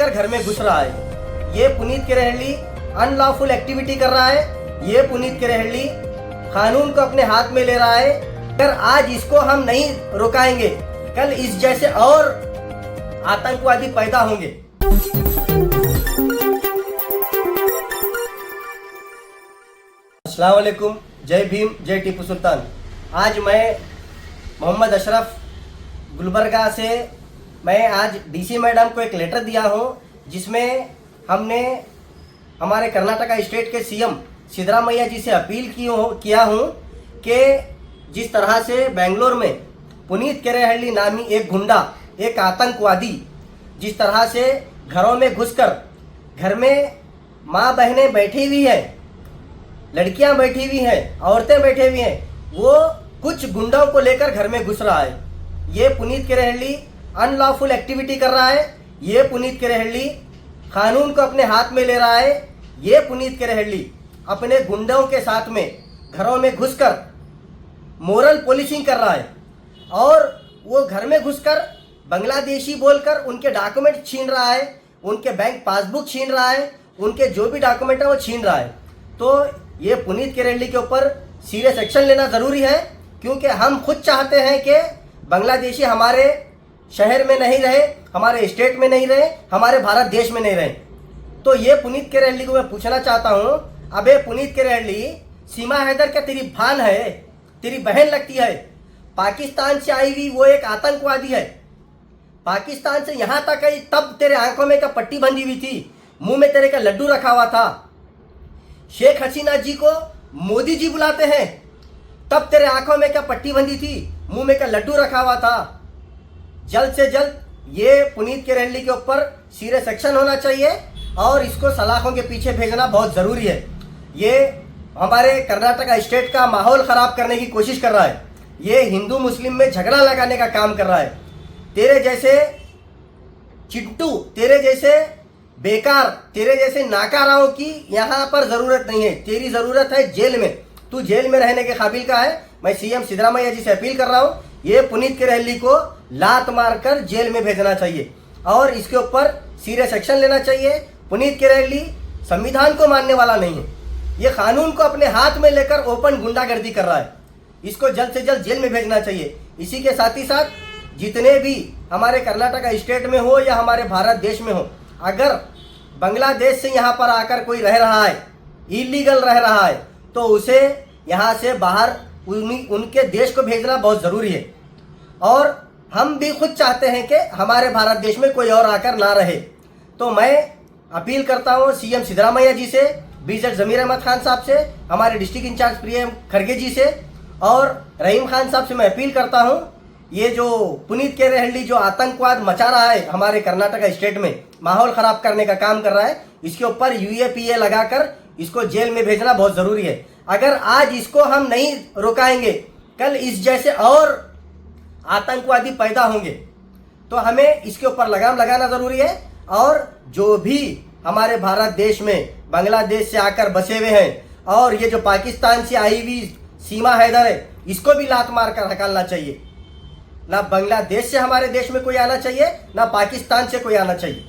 लेकर घर में घुस रहा है। ये पुनीत केरेहली अनलॉफुल एक्टिविटी कर रहा है। ये पुनीत केरेहली कानून को अपने हाथ में ले रहा है। अगर आज इसको हम नहीं रुकाएंगे, कल इस जैसे और आतंकवादी पैदा होंगे। अस्सलाम वालेकुम, जय भीम, जय टीपू सुल्तान। आज मैं मोहम्मद अशरफ गुलबर्गा से मैं आज डीसी मैडम को एक लेटर दिया हूँ, जिसमें हमने हमारे कर्नाटका स्टेट के सीएम सिद्धरामैया जी से अपील किया हूँ कि जिस तरह से बेंगलोर में पुनीत केरेहली नामी एक गुंडा, एक आतंकवादी जिस तरह से घरों में घुसकर घर में माँ बहनें बैठी हुई हैं, लड़कियां बैठी हुई हैं, औरतें बैठी हुई हैं, वो कुछ गुंडों को लेकर घर में घुस रहा है। ये पुनीत केरेहली अनलॉफुल एक्टिविटी कर रहा है। ये पुनीत केरेहली कानून को अपने हाथ में ले रहा है। ये पुनीत केरेहली अपने गुंडों के साथ में घरों में घुसकर मोरल पुलिसिंग कर रहा है और वो घर में घुसकर बांग्लादेशी बोलकर उनके डॉक्यूमेंट छीन रहा है, उनके बैंक पासबुक छीन रहा है, उनके जो भी डॉक्यूमेंट है वो छीन रहा है। तो ये पुनीत केरेहली के ऊपर सीरियस एक्शन लेना ज़रूरी है, क्योंकि हम खुद चाहते हैं कि बांग्लादेशी हमारे शहर में नहीं रहे, हमारे स्टेट में नहीं रहे, हमारे भारत देश में नहीं रहे। तो ये पुनीत केरेहली को मैं पूछना चाहता हूँ, अबे पुनीत केरेहली, सीमा हैदर क्या तेरी भान है? तेरी बहन लगती है? पाकिस्तान से आई हुई वो एक आतंकवादी है। पाकिस्तान से यहाँ तक आई तब तेरे आंखों में क्या पट्टी बंधी हुई थी, मुंह में तेरे का लड्डू रखा हुआ था। शेख हसीना जी को मोदी जी बुलाते हैं, तब तेरे आंखों में क्या पट्टी बंधी थी, मुंह में क्या लड्डू रखा हुआ था। जल्द से जल्द ये पुनीत केरेहली के ऊपर सीरियस एक्शन होना चाहिए और इसको सलाखों के पीछे भेजना बहुत ज़रूरी है। ये हमारे कर्नाटका स्टेट का माहौल ख़राब करने की कोशिश कर रहा है। ये हिंदू मुस्लिम में झगड़ा लगाने का काम कर रहा है। तेरे जैसे चिट्टू, तेरे जैसे बेकार, तेरे जैसे नाकाराओं की यहाँ पर ज़रूरत नहीं है। तेरी ज़रूरत है जेल में। तू जेल में रहने के काबिल का है। मैं सीएम सिद्धरामैया जी से अपील कर रहा हूँ, ये पुनीत केरेहली को लात मारकर जेल में भेजना चाहिए और इसके ऊपर सीरियस एक्शन लेना चाहिए। पुनीत केरेहली संविधान को मानने वाला नहीं है। ये कानून को अपने हाथ में लेकर ओपन गुंडागर्दी कर रहा है। इसको जल्द से जल्द जेल में भेजना चाहिए। इसी के साथ ही साथ जितने भी हमारे कर्नाटका स्टेट में हो या हमारे भारत देश में हो, अगर बांग्लादेश से यहाँ पर आकर कोई रह रहा है, इलीगल रह रहा है, तो उसे यहाँ से बाहर उनके देश को भेजना बहुत ज़रूरी है। और हम भी खुद चाहते हैं कि हमारे भारत देश में कोई और आकर ना रहे। तो मैं अपील करता हूँ सीएम सिद्धरामैया जी से, बीजेड ज़मीर अहमद खान साहब से, हमारे डिस्ट्रिक्ट इंचार्ज प्रियम खड़गे जी से और रहीम खान साहब से मैं अपील करता हूँ, ये जो पुनीत केरेहली जो आतंकवाद मचा रहा है हमारे कर्नाटका स्टेट में, माहौल ख़राब करने का काम कर रहा है, इसके ऊपर UAPA लगाकर इसको जेल में भेजना बहुत ज़रूरी है। अगर आज इसको हम नहीं रुकाएंगे, कल इस जैसे और आतंकवादी पैदा होंगे। तो हमें इसके ऊपर लगाम लगाना ज़रूरी है। और जो भी हमारे भारत देश में बांग्लादेश से आकर बसे हुए हैं और ये जो पाकिस्तान से आई हुई सीमा हैदर है, इसको भी लात मार कर हकालना चाहिए। ना बांग्लादेश से हमारे देश में कोई आना चाहिए, ना पाकिस्तान से कोई आना चाहिए।